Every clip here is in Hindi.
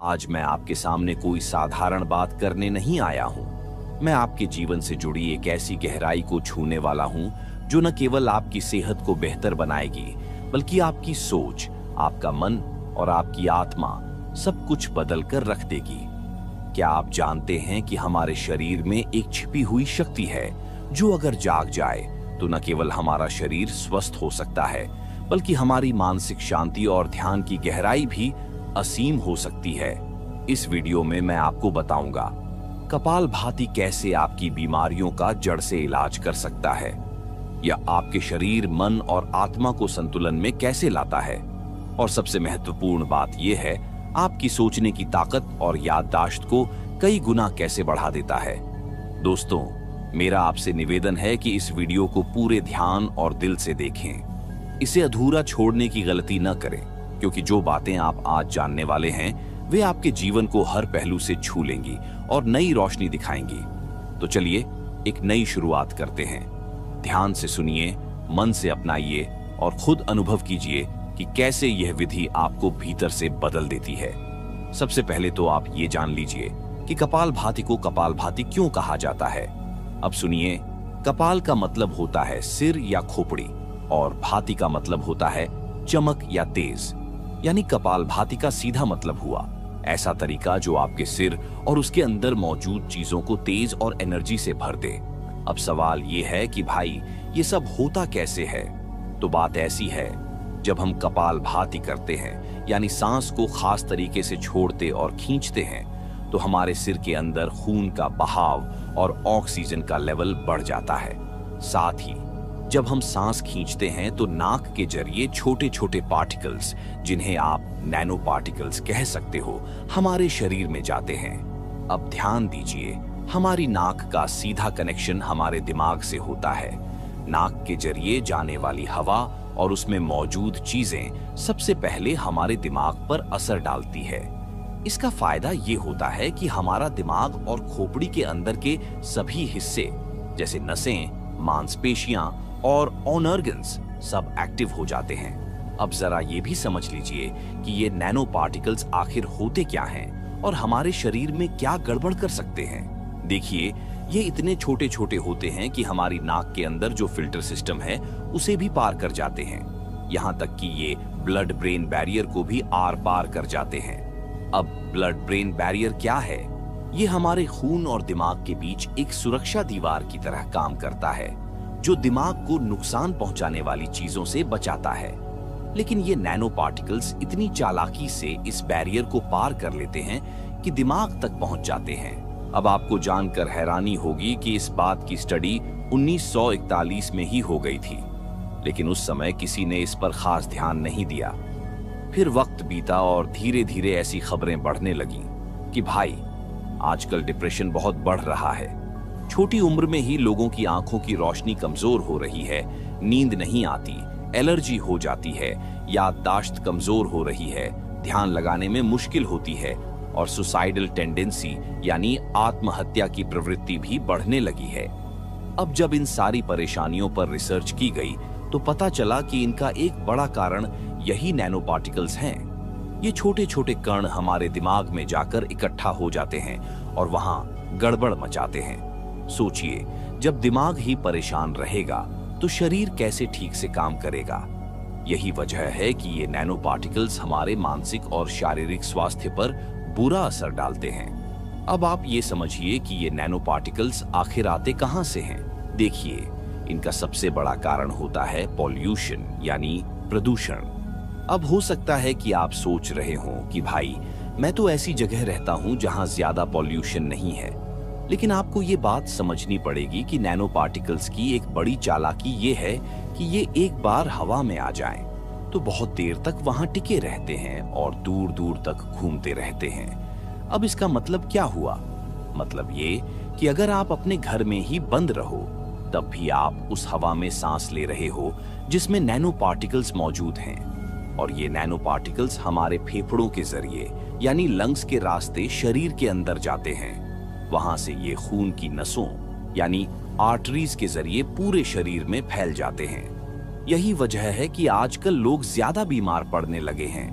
आज मैं आपके सामने कोई साधारण बात करने नहीं आया हूँ। मैं आपके जीवन से जुड़ी एक ऐसी गहराई को छूने वाला हूँ जो न केवल आपकी सेहत को बेहतर बनाएगी, बल्कि आपकी सोच, आपका मन और आपकी आत्मा सब कुछ बदल कर रख देगी। क्या आप जानते हैं कि हमारे शरीर में एक छिपी हुई शक्ति है जो अगर जाग जाए तो न केवल हमारा शरीर स्वस्थ हो सकता है, बल्कि हमारी मानसिक शांति और ध्यान की गहराई भी असीम हो सकती है। इस वीडियो में मैं आपको बताऊंगा कपालभाति कैसे आपकी बीमारियों का जड़ से इलाज कर सकता है, या आपके शरीर, मन और आत्मा को संतुलन में कैसे लाता है। और सबसे महत्वपूर्ण बात यह है, आपकी सोचने की ताकत और याददाश्त को कई गुना कैसे बढ़ा देता है। दोस्तों, मेरा आपसे निवेदन है कि इस वीडियो को पूरे ध्यान और दिल से देखें। इसे अधूरा छोड़ने की गलती न करें, क्योंकि जो बातें आप आज जानने वाले हैं वे आपके जीवन को हर पहलू से छू लेंगी और नई रोशनी दिखाएंगी। तो चलिए एक नई शुरुआत करते हैं। ध्यान से सुनिए, मन से अपनाइए और खुद अनुभव कीजिए कि कैसे यह विधि आपको भीतर से बदल देती है। सबसे पहले तो आप ये जान लीजिए कि कपालभाति को कपालभाति क्यों कहा जाता है। अब सुनिए, कपाल का मतलब होता है सिर या खोपड़ी और भाति का मतलब होता है चमक या तेज। यानी कपालभाति का सीधा मतलब हुआ ऐसा तरीका जो आपके सिर और उसके अंदर मौजूद चीजों को तेज और एनर्जी से भर दे। अब सवाल ये है कि भाई ये सब होता कैसे है। तो बात ऐसी है, जब हम कपालभाति करते हैं यानी सांस को खास तरीके से छोड़ते और खींचते हैं, तो हमारे सिर के अंदर खून का बहाव और ऑक्सीजन का लेवल बढ़ जाता है। साथ ही जब हम सांस खींचते हैं तो नाक के जरिए छोटे छोटे पार्टिकल्स, जिन्हें आप नैनो पार्टिकल्स कह सकते हो, हमारे शरीर में जाते हैं। अब ध्यान दीजिए, हमारी नाक का सीधा कनेक्शन हमारे दिमाग से होता है। नाक के जरिए जाने वाली हवा और उसमें मौजूद चीजें सबसे पहले हमारे दिमाग पर असर डालती है। इसका फायदा ये होता है कि हमारा दिमाग और खोपड़ी के अंदर के सभी हिस्से, जैसे नसें, मांसपेशियां और ऑर्गन्स, सब एक्टिव हो जाते हैं। अब जरा ये भी समझ लीजिए कि ये नैनो पार्टिकल्स आखिर होते क्या हैं और हमारे शरीर में क्या गड़बड़ कर सकते हैं। देखिए, ये इतने छोटे छोटे होते हैं कि हमारी नाक के अंदर जो फिल्टर सिस्टम है उसे भी पार कर जाते हैं। यहाँ तक कि ये ब्लड ब्रेन बैरियर को भी आर पार कर जाते हैं। अब ब्लड ब्रेन बैरियर क्या है? ये हमारे खून और दिमाग के बीच एक सुरक्षा दीवार की तरह काम करता है, जो दिमाग को नुकसान पहुंचाने वाली चीजों से बचाता है। लेकिन ये नैनो पार्टिकल्स इतनी चालाकी से इस बैरियर को पार कर लेते हैं कि दिमाग तक पहुंच जाते हैं। अब आपको जानकर हैरानी होगी कि इस बात की स्टडी 1941 में ही हो गई थी, लेकिन उस समय किसी ने इस पर खास ध्यान नहीं दिया। फिर वक्त बीता और धीरे धीरे ऐसी खबरें बढ़ने लगीं कि भाई आजकल डिप्रेशन बहुत बढ़ रहा है। छोटी उम्र में ही लोगों की आंखों की रोशनी कमजोर हो रही है, नींद नहीं आती, एलर्जी हो जाती है, याददाश्त कमजोर हो रही है, ध्यान लगाने में मुश्किल होती है और सुसाइडल टेंडेंसी यानी आत्महत्या की प्रवृत्ति भी बढ़ने लगी है। अब जब इन सारी परेशानियों पर रिसर्च की गई तो पता चला कि इनका एक बड़ा कारण यही नैनो पार्टिकल्स हैं। ये छोटे छोटे कण हमारे दिमाग में जाकर इकट्ठा हो जाते हैं और वहां गड़बड़ मचाते हैं। सोचिए, जब दिमाग ही परेशान रहेगा तो शरीर कैसे ठीक से काम करेगा। यही वजह है कि ये नैनो पार्टिकल्स हमारे मानसिक और शारीरिक स्वास्थ्य पर बुरा असर डालते हैं। अब आप ये समझिए कि ये नैनो पार्टिकल्स आखिर आते कहां से हैं। देखिए, इनका सबसे बड़ा कारण होता है पॉल्यूशन यानी प्रदूषण। अब हो सकता है कि आप सोच रहे हों कि भाई मैं तो ऐसी जगह रहता हूं जहां ज्यादा पॉल्यूशन नहीं है, लेकिन आपको ये बात समझनी पड़ेगी कि नैनो पार्टिकल्स की एक बड़ी चालाकी ये है कि ये एक बार हवा में आ जाएं तो बहुत देर तक वहां टिके रहते हैं और दूर दूर तक घूमते रहते हैं। अब इसका मतलब क्या हुआ? मतलब ये कि अगर आप अपने घर में ही बंद रहो तब भी आप उस हवा में सांस ले रहे हो जिसमें नैनो पार्टिकल्स मौजूद हैं, और ये नैनो पार्टिकल्स हमारे फेफड़ों के जरिए यानी लंग्स के रास्ते शरीर के अंदर जाते हैं। वहां से ये खून की नसों यानी आर्टरीज के जरिए पूरे शरीर में फैल जाते हैं। यही वजह है कि आजकल लोग ज्यादा बीमार पड़ने लगे हैं।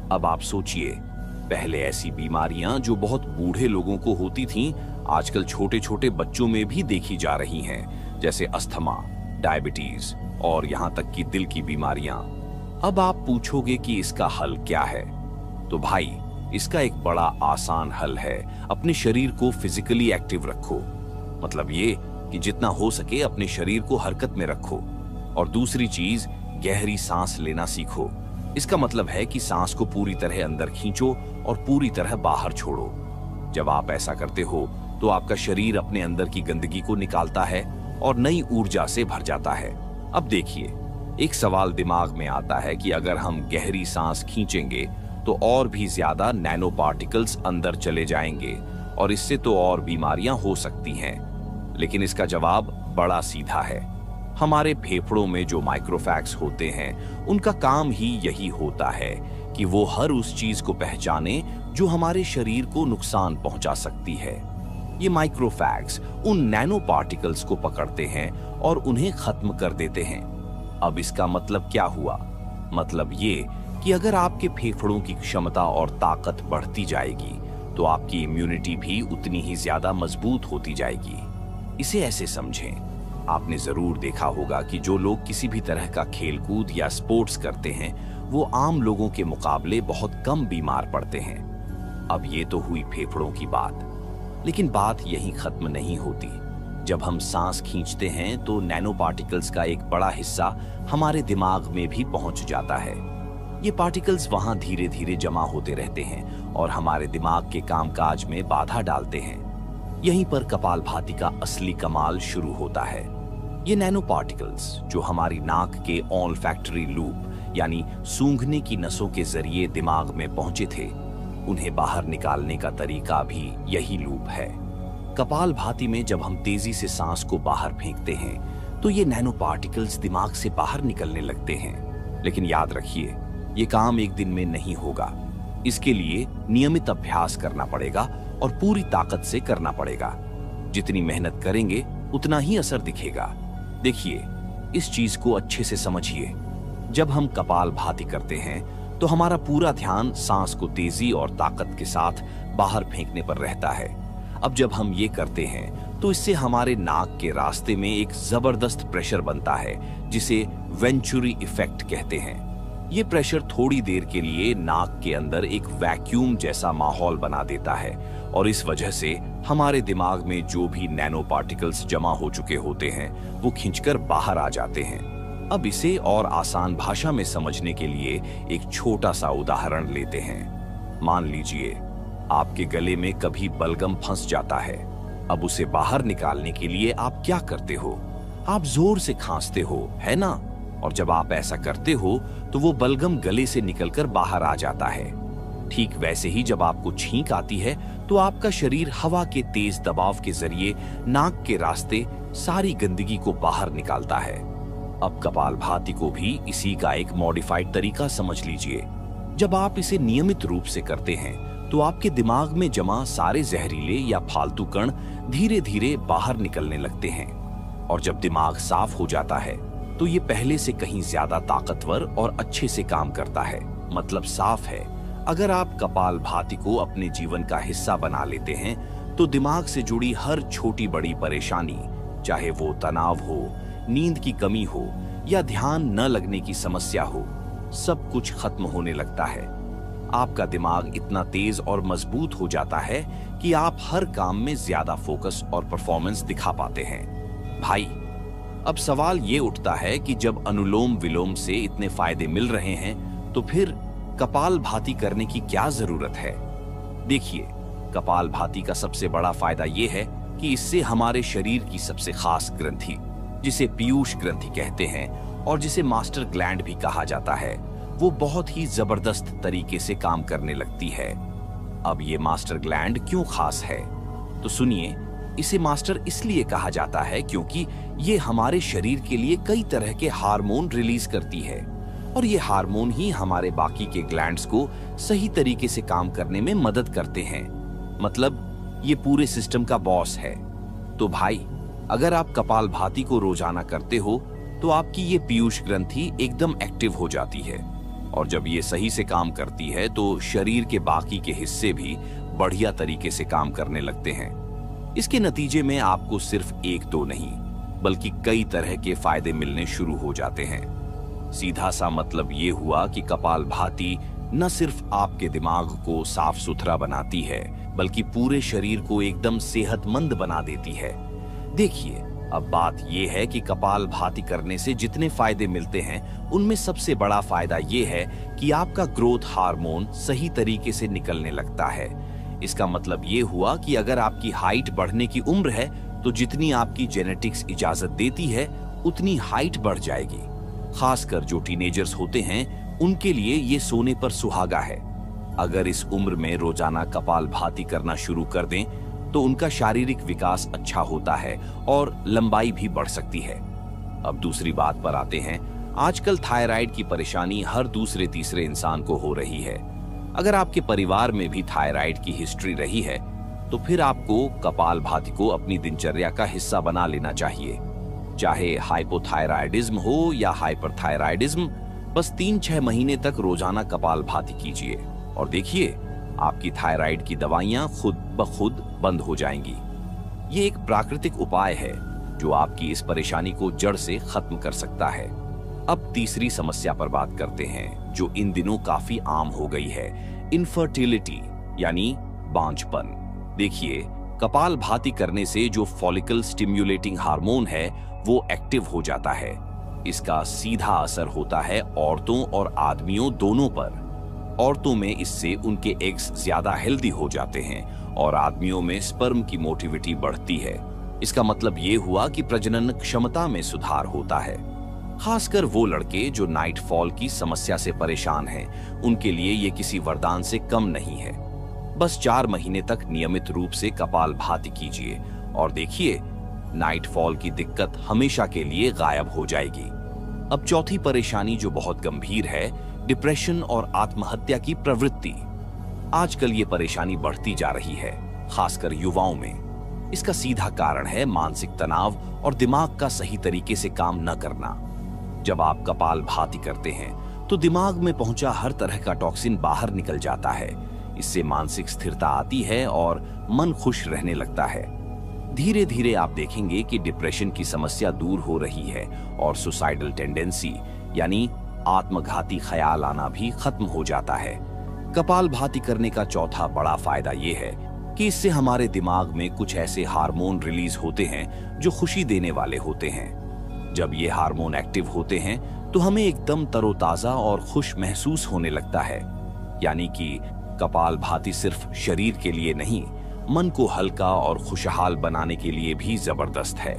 अब आप सोचिए, पहले ऐसी बीमारियां जो बहुत बूढ़े लोगों को होती थीं, आजकल छोटे छोटे बच्चों में भी देखी जा रही हैं, जैसे अस्थमा, डायबिटीज और यहां तक कि दिल की बीमारियां। अब आप पूछोगे कि इसका हल क्या है? तो भाई, इसका एक बड़ा आसान हल है, अपने शरीर को फिजिकली एक्टिव रखो। मतलब ये कि जितना हो सके अपने शरीर को हरकत में रखो। और दूसरी चीज, गहरी सांस लेना सीखो। इसका मतलब है कि सांस को पूरी तरह अंदर खींचो और पूरी तरह बाहर छोड़ो। जब आप ऐसा करते हो तो आपका शरीर अपने अंदर की गंदगी को निकालता है और नई ऊर्जा से भर जाता है। अब देखिए, एक सवाल दिमाग में आता है कि अगर हम गहरी सांस खींचेंगे तो और भी ज्यादा नैनो पार्टिकल्स अंदर चले जाएंगे और इससे तो और बीमारियां हो सकती हैं। लेकिन इसका जवाब बड़ा सीधा है। हमारे फेफड़ों में जो माइक्रोफैग्स होते हैं, उनका काम ही यही होता है कि वो हर उस चीज को पहचाने जो हमारे शरीर को नुकसान पहुंचा सकती है। ये माइक्रोफैग्स उन नैनो पार्टिकल्स को पकड़ते हैं और उन्हें खत्म कर देते हैं। अब इसका मतलब क्या हुआ? मतलब ये कि अगर आपके फेफड़ों की क्षमता और ताकत बढ़ती जाएगी तो आपकी इम्यूनिटी भी उतनी ही ज्यादा मजबूत होती जाएगी। इसे ऐसे समझें, आपने जरूर देखा होगा कि जो लोग किसी भी तरह का खेलकूद या स्पोर्ट्स करते हैं, वो आम लोगों के मुकाबले बहुत कम बीमार पड़ते हैं। अब ये तो हुई फेफड़ों की बात, लेकिन बात यहीं खत्म नहीं होती। जब हम सांस खींचते हैं तो नैनो पार्टिकल्स का एक बड़ा हिस्सा हमारे दिमाग में भी पहुंच जाता है। ये पार्टिकल्स वहां धीरे धीरे जमा होते रहते हैं और हमारे दिमाग के कामकाज में बाधा डालते हैं। यहीं पर कपालभाति का असली कमाल शुरू होता है। ये नैनो पार्टिकल्स जो हमारी नाक के ऑल्फैक्टरी लूप यानी सूंघने की नसों के जरिए दिमाग में पहुंचे थे, उन्हें बाहर निकालने का तरीका भी यही लूप है। कपालभाति में जब हम तेजी से सांस को बाहर फेंकते हैं तो ये नैनो पार्टिकल्स दिमाग से बाहर निकलने लगते हैं। लेकिन याद रखिए, ये काम एक दिन में नहीं होगा। इसके लिए नियमित अभ्यास करना पड़ेगा और पूरी ताकत से करना पड़ेगा। जितनी मेहनत करेंगे उतना ही असर दिखेगा। देखिए, इस चीज को अच्छे से समझिए। जब हम कपालभाति करते हैं तो हमारा पूरा ध्यान सांस को तेजी और ताकत के साथ बाहर फेंकने पर रहता है। अब जब हम ये करते हैं तो इससे हमारे नाक के रास्ते में एक जबरदस्त प्रेशर बनता है, जिसे वेंचुरी इफेक्ट कहते हैं। ये प्रेशर थोड़ी देर के लिए नाक के अंदर एक वैक्यूम जैसा माहौल बना देता है और इस वजह से हमारे दिमाग में जो भी नैनो पार्टिकल्स जमा हो चुके होते हैं वो खिंचकर बाहर आ जाते हैं। अब इसे और आसान भाषा में समझने के लिए एक छोटा सा उदाहरण लेते हैं। मान लीजिए आपके गले में कभी बलगम फंस जाता है। अब उसे बाहर निकालने के लिए आप क्या करते हो? आप जोर से खांसते हो, है ना? और जब आप ऐसा करते हो तो वो बलगम गले से निकलकर बाहर आ जाता है। ठीक वैसे ही जब आपको छींक आती है तो आपका शरीर हवा के तेज दबाव के जरिए नाक के रास्ते सारी गंदगी को बाहर निकालता है। अब कपालभाति को भी इसी का एक मॉडिफाइड तरीका समझ लीजिए। जब आप इसे नियमित रूप से करते हैं तो आपके दिमाग में जमा सारे जहरीले या फालतू कण धीरे धीरे बाहर निकलने लगते हैं और जब दिमाग साफ हो जाता है तो ये पहले से कहीं ज्यादा ताकतवर और अच्छे से काम करता है। मतलब साफ है, अगर आप कपालभाति को अपने जीवन का हिस्सा बना लेते हैं तो दिमाग से जुड़ी हर छोटी बड़ी परेशानी, चाहे वो तनाव हो, नींद की कमी हो या ध्यान न लगने की समस्या हो, सब कुछ खत्म होने लगता है। आपका दिमाग इतना तेज और मजबूत हो जाता है कि आप हर काम में ज्यादा फोकस और परफॉर्मेंस दिखा पाते हैं। भाई, अब सवाल ये उठता है कि जब अनुलोम विलोम से इतने फायदे मिल रहे हैं तो फिर कपालभाति करने की क्या जरूरत है? देखिए, कपालभाति का सबसे बड़ा फायदा यह है कि इससे हमारे शरीर की सबसे खास ग्रंथि, जिसे पीयूष ग्रंथि कहते हैं और जिसे मास्टर ग्लैंड भी कहा जाता है, वो बहुत ही जबरदस्त तरीके से काम करने लगती है। अब ये मास्टर ग्लैंड क्यों खास है? तो सुनिए, इसे मास्टर इसलिए कहा जाता है क्योंकि ये हमारे शरीर के लिए कई तरह के हार्मोन रिलीज करती है और ये हार्मोन ही हमारे बाकी के ग्लैंड्स को सही तरीके से काम करने में मदद करते हैं। मतलब ये पूरे सिस्टम का बॉस है। तो भाई, अगर आप कपालभाति को रोजाना करते हो तो आपकी ये पीयूष ग्रंथि एकदम एक्टिव हो जाती है। और जब ये सही से काम करती है तो शरीर के बाकी के हिस्से भी बढ़िया तरीके से काम करने लगते हैं। इसके नतीजे में आपको सिर्फ एक दो नहीं बल्कि कई तरह के फायदे मिलने शुरू हो जाते हैं। सीधा सा मतलब ये हुआ कि कपालभाति न सिर्फ आपके दिमाग को साफ सुथरा बनाती है बल्कि पूरे शरीर को एकदम सेहतमंद बना देती है। देखिए, अब बात यह है कि कपालभाति करने से जितने फायदे मिलते हैं उनमें सबसे बड़ा फायदा यह है कि आपका ग्रोथ हार्मोन सही तरीके से निकलने लगता है। इसका मतलब ये हुआ कि अगर आपकी हाइट बढ़ने की उम्र है तो जितनी आपकी जेनेटिक्स इजाजत देती है उतनी हाइट बढ़ जाएगी। खासकर जो टीनेजर्स होते हैं उनके लिए ये सोने पर सुहागा है। अगर इस उम्र में रोजाना कपालभाति करना शुरू कर दें तो उनका शारीरिक विकास अच्छा होता है और लंबाई भी बढ़ सकती है। अब दूसरी बात पर आते हैं। आजकल थायराइड की परेशानी हर दूसरे तीसरे इंसान को हो रही है। अगर आपके परिवार में भी थायराइड की हिस्ट्री रही है तो फिर आपको कपालभाति को अपनी दिनचर्या का हिस्सा बना लेना चाहिए। चाहे हाइपोथायराइडिज्म हो या हाइपरथायराइडिज्म, बस 3-6 महीने तक रोजाना कपालभाति कीजिए और देखिए आपकी थायराइड की दवाइयां खुद ब खुद बंद हो जाएंगी। ये एक प्राकृतिक उपाय है जो आपकी इस परेशानी को जड़ से खत्म कर सकता है। अब तीसरी समस्या पर बात करते हैं जो इन दिनों काफी आम हो गई है, इनफर्टिलिटी यानी बांझपन। देखिए, कपालभाति करने से जो फॉलिकल स्टिम्युलेटिंग हार्मोन है वो एक्टिव हो जाता है। इसका सीधा असर होता है औरतों और आदमियों दोनों पर। औरतों में इससे उनके एग्स ज्यादा हेल्दी हो जाते हैं और आदमियों में स्पर्म की मोटिविटी बढ़ती है। इसका मतलब ये हुआ कि प्रजनन क्षमता में सुधार होता है। खासकर वो लड़के जो नाइट फॉल की समस्या से परेशान हैं, उनके लिए ये किसी वरदान से कम नहीं है। बस 4 महीने तक नियमित रूप से कपालभाति कीजिए और देखिए नाइट फॉल की दिक्कत हमेशा के लिए गायब हो जाएगी। अब चौथी परेशानी जो बहुत गंभीर है, डिप्रेशन और आत्महत्या की प्रवृत्ति। आजकल ये परेशानी बढ़ती जा रही है, खासकर युवाओं में। इसका सीधा कारण है मानसिक तनाव और दिमाग का सही तरीके से काम न करना। जब आप कपालभाति करते हैं तो दिमाग में पहुंचा हर तरह का टॉक्सिन बाहर निकल जाता है। इससे मानसिक स्थिरता आती है और मन खुश रहने लगता है। धीरे धीरे आप देखेंगे कि डिप्रेशन की समस्या दूर हो रही है और सुसाइडल टेंडेंसी यानी आत्मघाती ख्याल आना भी खत्म हो जाता है। कपालभाति करने का चौथा बड़ा फायदा यह है कि इससे हमारे दिमाग में कुछ ऐसे हार्मोन रिलीज होते हैं जो खुशी देने वाले होते हैं। जब ये हार्मोन एक्टिव होते हैं तो हमें एकदम तरोताजा और खुश महसूस होने लगता है। यानी कि कपालभाति सिर्फ शरीर के लिए नहीं, मन को हल्का और खुशहाल बनाने के लिए भी जबरदस्त है।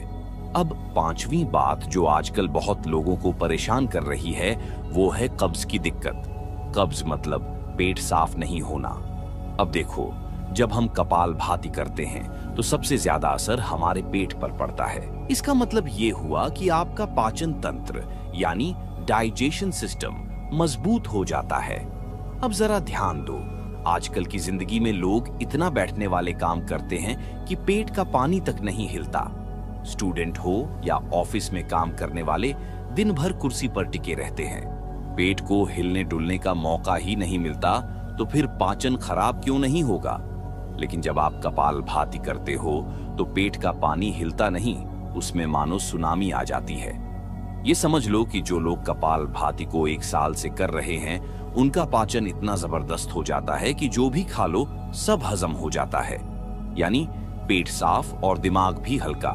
अब 5वीं बात जो आजकल बहुत लोगों को परेशान कर रही है वो है कब्ज की दिक्कत। कब्ज मतलब पेट साफ नहीं होना। अब देखो, जब हम कपालभाति करते हैं तो सबसे ज्यादा असर हमारे पेट पर पड़ता है। इसका मतलब ये हुआ कि आपका पाचन तंत्र यानी डाइजेशन सिस्टम मजबूत हो जाता है। अब जरा ध्यान दो, आजकल की जिंदगी में लोग इतना बैठने वाले काम करते हैं कि पेट का पानी तक नहीं हिलता। स्टूडेंट हो या ऑफिस में काम करने वाले दिन भर कुर्सी पर टिके रहते हैं। पेट को हिलने डुलने का मौका ही नहीं मिलता तो फिर पाचन खराब क्यों नहीं होगा। लेकिन जब आप कपालभाति करते हो तो पेट का पानी हिलता नहीं, उसमें मानो सुनामी आ जाती है। ये समझ लो कि जो लोग कपालभाति को 1 साल से कर रहे हैं उनका पाचन इतना जबरदस्त हो जाता है कि जो भी खा लो सब हजम हो जाता है। यानी पेट साफ और दिमाग भी हल्का।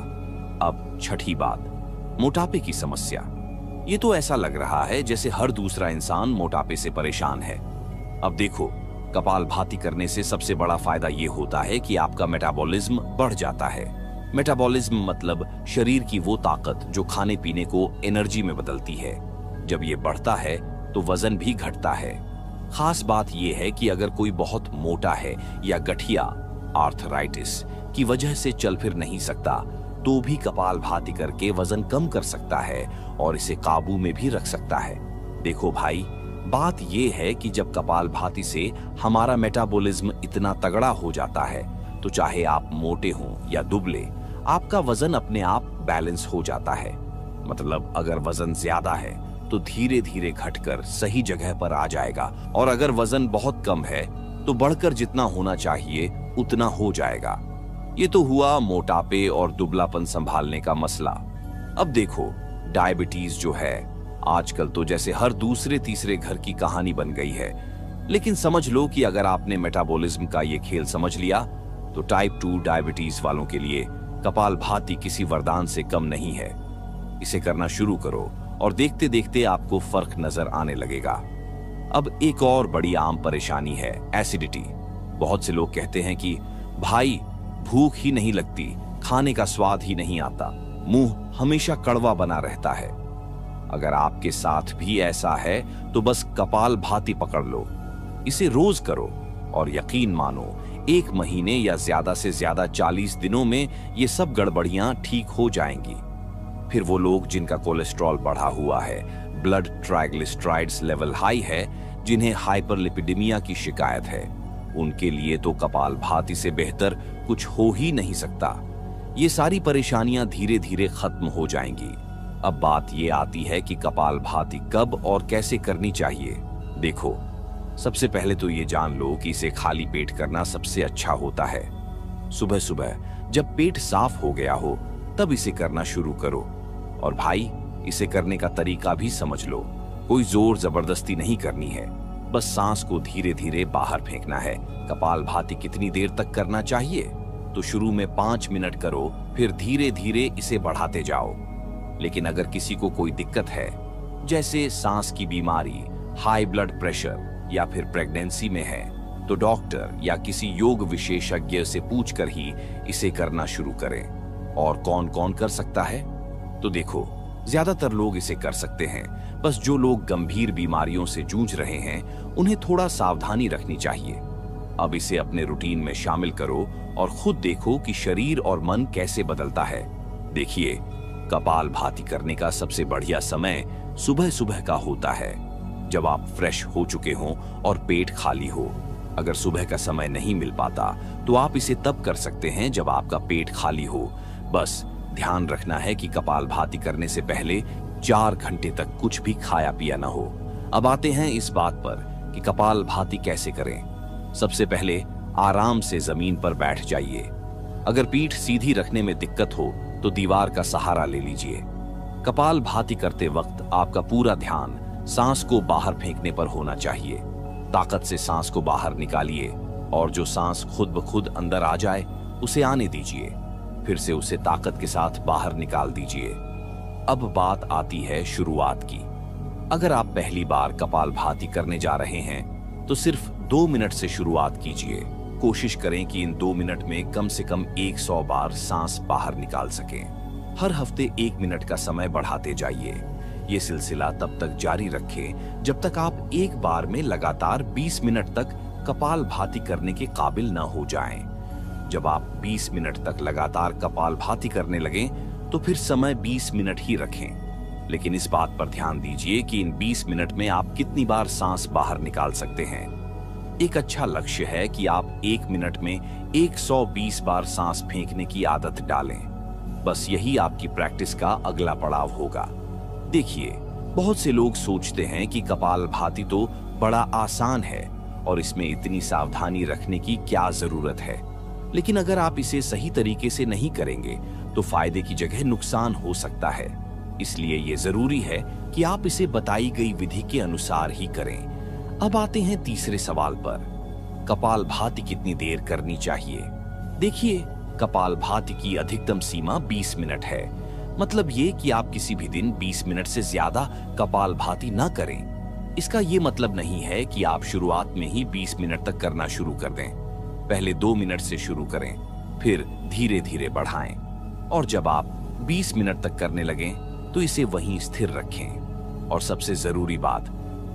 अब छठी बात, मोटापे की समस्या। ये तो ऐसा लग रहा है जैसे हर दूसरा इंसान मोटापे से परेशान है। अब देखो, कपालभाति करने से सबसे बड़ा फायदा ये होता है कि आपका मेटाबॉलिज्म बढ़ जाता है। मेटाबॉलिज्म मतलब शरीर की वो ताकत जो खाने पीने को एनर्जी में बदलती है। जब ये बढ़ता है तो वजन भी घटता है। खास बात यह है कि अगर कोई बहुत मोटा है या गठिया आर्थराइटिस की वजह से चल फिर नहीं सकता तो भी कपालभाति करके वजन कम कर सकता है और इसे काबू में भी रख सकता है। देखो भाई, बात यह है कि जब कपालभाति से हमारा मेटाबॉलिज्म इतना तगड़ा हो जाता है तो चाहे आप मोटे हों या दुबले, आपका वजन अपने आप बैलेंस हो जाता है। मतलब अगर वजन ज्यादा है तो धीरे धीरे घटकर सही जगह पर आ जाएगा, और अगर वजन बहुत कम है तो बढ़कर जितना होना चाहिए उतना हो जाएगा। ये तो हुआ मोटापे और दुबलापन संभालने का मसला। अब देखो, डायबिटीज जो है आजकल तो जैसे हर दूसरे तीसरे घर की कहानी बन गई है। लेकिन समझ लो कि अगर आपने मेटाबॉलिज्म का ये खेल समझ लिया तो टाइप 2 डायबिटीज वालों के लिए कपालभाति किसी वरदान से कम नहीं है। इसे करना शुरू करो और देखते देखते आपको फर्क नजर आने लगेगा। अब एक और बड़ी आम परेशानी है एसिडिटी। बहुत से लोग कहते हैं कि भाई भूख ही नहीं लगती, खाने का स्वाद ही नहीं आता, मुंह हमेशा कड़वा बना रहता है। अगर आपके साथ भी ऐसा है तो बस कपालभाति पकड़ लो, इसे रोज करो और यकीन मानो 1 महीने या ज्यादा से ज्यादा 40 दिनों में ये सब गड़बड़ियां ठीक हो जाएंगी। फिर वो लोग जिनका कोलेस्ट्रॉल बढ़ा हुआ है, ब्लड ट्राइग्लिसराइड्स लेवल हाई है, जिन्हें हाइपरलिपिडेमिया की शिकायत है, उनके लिए तो कपालभाति से बेहतर कुछ हो ही नहीं सकता। ये सारी परेशानियां धीरे धीरे खत्म हो जाएंगी। अब बात ये आती है कि कपालभाति कब और कैसे करनी चाहिए। देखो, सबसे पहले तो ये जान लो कि इसे खाली पेट करना सबसे अच्छा होता है। सुबह सुबह जब पेट साफ हो गया हो तब इसे करना शुरू करो। और भाई, इसे करने का तरीका भी समझ लो। कोई जोर जबरदस्ती नहीं करनी है, बस सांस को धीरे धीरे बाहर फेंकना है। कपालभाति कितनी देर तक करना चाहिए? तो शुरू में 5 मिनट करो, फिर धीरे धीरे इसे बढ़ाते जाओ। लेकिन अगर किसी को कोई दिक्कत है, जैसे सांस की बीमारी, हाई ब्लड प्रेशर या फिर प्रेगनेंसी में है, तो डॉक्टर या किसी योग विशेषज्ञ से पूछकर ही इसे करना शुरू करें। और कौन कौन कर सकता है? तो देखो, ज्यादातर लोग इसे कर सकते हैं, बस जो लोग गंभीर बीमारियों से जूझ रहे हैं उन्हें थोड़ा सावधानी रखनी चाहिए। अब इसे अपने रूटीन में शामिल करो और खुद देखो कि शरीर और मन कैसे बदलता है। देखिए, कपालभाति करने का सबसे बढ़िया समय सुबह सुबह का होता है, जब आप फ्रेश हो चुके हों और पेट खाली हो। अगर सुबह का समय नहीं मिल पाता तो आप इसे तब कर सकते हैं जब आपका पेट खाली हो। बस ध्यान रखना है कि कपालभाति करने से पहले 4 घंटे तक कुछ भी खाया पिया ना हो। अब आते हैं इस बात पर कि कपालभाति कैसे करें। सबसे पहले आराम से जमीन पर बैठ जाइए। अगर पीठ सीधी रखने में दिक्कत हो तो दीवार का सहारा ले लीजिए। कपालभाति करते वक्त आपका पूरा ध्यान सांस को बाहर फेंकने पर होना चाहिए। ताकत से सांस को बाहर निकालिए और जो सांस खुद ब खुद अंदर आ जाए उसे आने दीजिए। फिर से उसे ताकत के साथ बाहर निकाल दीजिए। अब बात आती है शुरुआत की। अगर आप पहली बार कपालभाति करने जा रहे हैं तो सिर्फ 2 मिनट से शुरुआत कीजिए। कोशिश करें कि इन 2 मिनट में कम से कम 100 बार सांस बाहर निकाल सकें। हर हफ्ते 1 मिनट का समय बढ़ाते जाइए। ये सिलसिला तब तक जारी रखें जब तक आप एक बार में लगातार 20 मिनट तक कपालभाति करने के काबिल न हो जाएं। जब आप 20 मिनट तक लगातार कपालभाति करने लगें तो फिर समय 20 मिनट ही रखें। लेकिन इस बात पर ध्यान दीजिए कि इन 20 मिनट में आप कितनी बार सांस बाहर निकाल सकते हैं। एक अच्छा लक्ष्य है कि आप 1 मिनट में 120 बार सांस फेंकने की आदत डालें। बस यही आपकी प्रैक्टिस का अगला पड़ाव होगा। देखिए, बहुत से लोग सोचते हैं कि कपालभाति तो बड़ा आसान है और इसमें इतनी सावधानी रखने की क्या जरूरत है। लेकिन अगर आप इसे सही तरीके से नहीं करेंगे तो फायदे की जगह नुकसान हो सकता है। इसलिए ये जरूरी है कि आप इसे बताई गई विधि के अनुसार ही करें। अब आते हैं तीसरे सवाल पर, कपालभाति कितनी देर करनी चाहिए? देखिए, कपालभाति की अधिकतम सीमा 20 मिनट है। मतलब ये कि आप किसी भी दिन 20 मिनट से ज्यादा कपालभाति ना करें। इसका ये मतलब नहीं है कि आप शुरुआत में ही 20 मिनट तक करना शुरू कर दें। पहले 2 मिनट से शुरू करें, फिर धीरे धीरे बढ़ाएं और जब आप 20 मिनट तक करने लगें तो इसे वहीं स्थिर रखें। और सबसे जरूरी बात,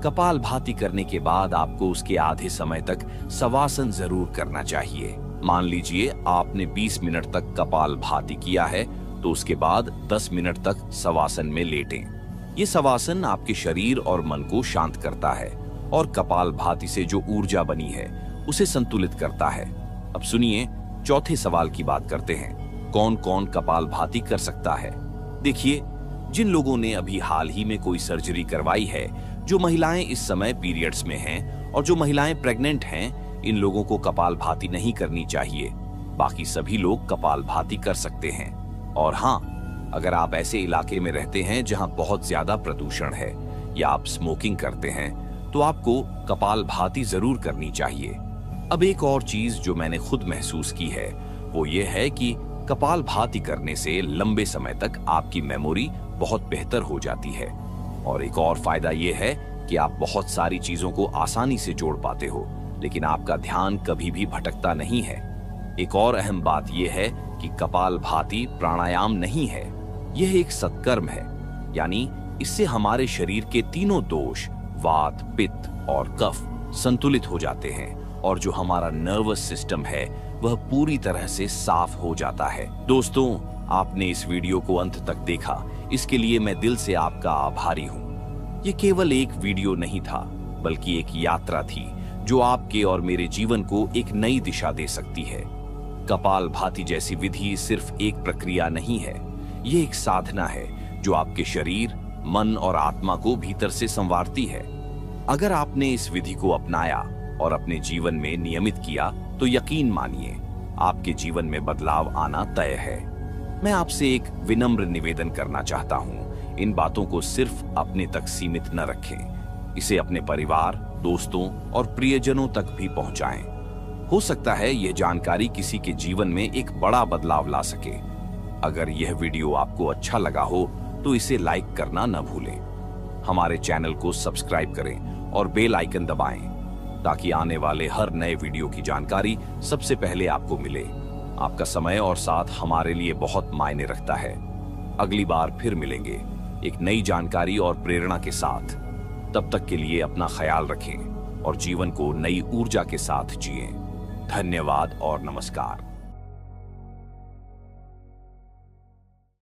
कपालभाति करने के बाद आपको उसके आधे समय तक शवासन जरूर करना चाहिए। मान लीजिए आपने 20 मिनट तक कपालभाति किया है तो उसके बाद 10 मिनट तक शवासन में लेटें। ये शवासन आपके शरीर और मन को शांत करता है और कपालभाति से जो ऊर्जा बनी है उसे संतुलित करता है। अब सुनिए, चौथे सवाल की बात करते हैं, कौन कौन कपालभाति कर सकता है? देखिए, जिन लोगों ने अभी हाल ही में कोई सर्जरी करवाई है, जो महिलाएं इस समय पीरियड्स में हैं और जो महिलाएं प्रेग्नेंट हैं, इन लोगों को कपालभाति नहीं करनी चाहिए। बाकी सभी लोग कपालभाति कर सकते हैं। और हाँ, अगर आप ऐसे इलाके में रहते हैं जहां बहुत ज्यादा प्रदूषण है या आप स्मोकिंग करते हैं, तो आपको कपालभाति जरूर करनी चाहिए। अब एक और चीज जो मैंने खुद महसूस की है वो ये है कि कपालभाति करने से लंबे समय तक आपकी मेमोरी बहुत बेहतर हो जाती है। और एक और फायदा ये है कि आप बहुत सारी चीजों को आसानी से जोड़ पाते हो, लेकिन आपका ध्यान कभी भी भटकता नहीं है। एक और अहम बात यह है कि कपालभाति प्राणायाम नहीं है, यह एक सत्कर्म है। यानी इससे हमारे शरीर के तीनों दोष, वात, पित्त और कफ संतुलित हो जाते हैं और जो हमारा नर्वस सिस्टम है वह पूरी तरह से साफ हो जाता है। दोस्तों, आपने इस वीडियो को अंत तक देखा, इसके लिए मैं दिल से आपका आभारी हूँ। ये केवल एक वीडियो नहीं था, बल्कि एक यात्रा थी जो आपके और मेरे जीवन को एक नई दिशा दे सकती है। कपालभाति जैसी विधि सिर्फ एक प्रक्रिया नहीं है, ये एक साधना है जो आपके शरीर, मन और आत्मा को भीतर से संवारती है। अगर आपने इस विधि को अपनाया और अपने जीवन में नियमित किया, तो यकीन मानिए आपके जीवन में बदलाव आना तय है। मैं आपसे एक विनम्र निवेदन करना चाहता हूँ, इन बातों को सिर्फ अपने तक सीमित न रखें। इसे अपने परिवार, दोस्तों और प्रियजनों तक भी पहुंचाएं। हो सकता है यह जानकारी किसी के जीवन में एक बड़ा बदलाव ला सके। अगर यह वीडियो आपको अच्छा लगा हो तो इसे लाइक करना न भूलें। हमारे चैनल को सब्सक्राइब करें और बेल आइकन दबाएं ताकि आने वाले हर नए वीडियो की जानकारी सबसे पहले आपको मिले। आपका समय और साथ हमारे लिए बहुत मायने रखता है। अगली बार फिर मिलेंगे एक नई जानकारी और प्रेरणा के साथ। तब तक के लिए अपना ख्याल रखें और जीवन को नई ऊर्जा के साथ जिएं। धन्यवाद और नमस्कार।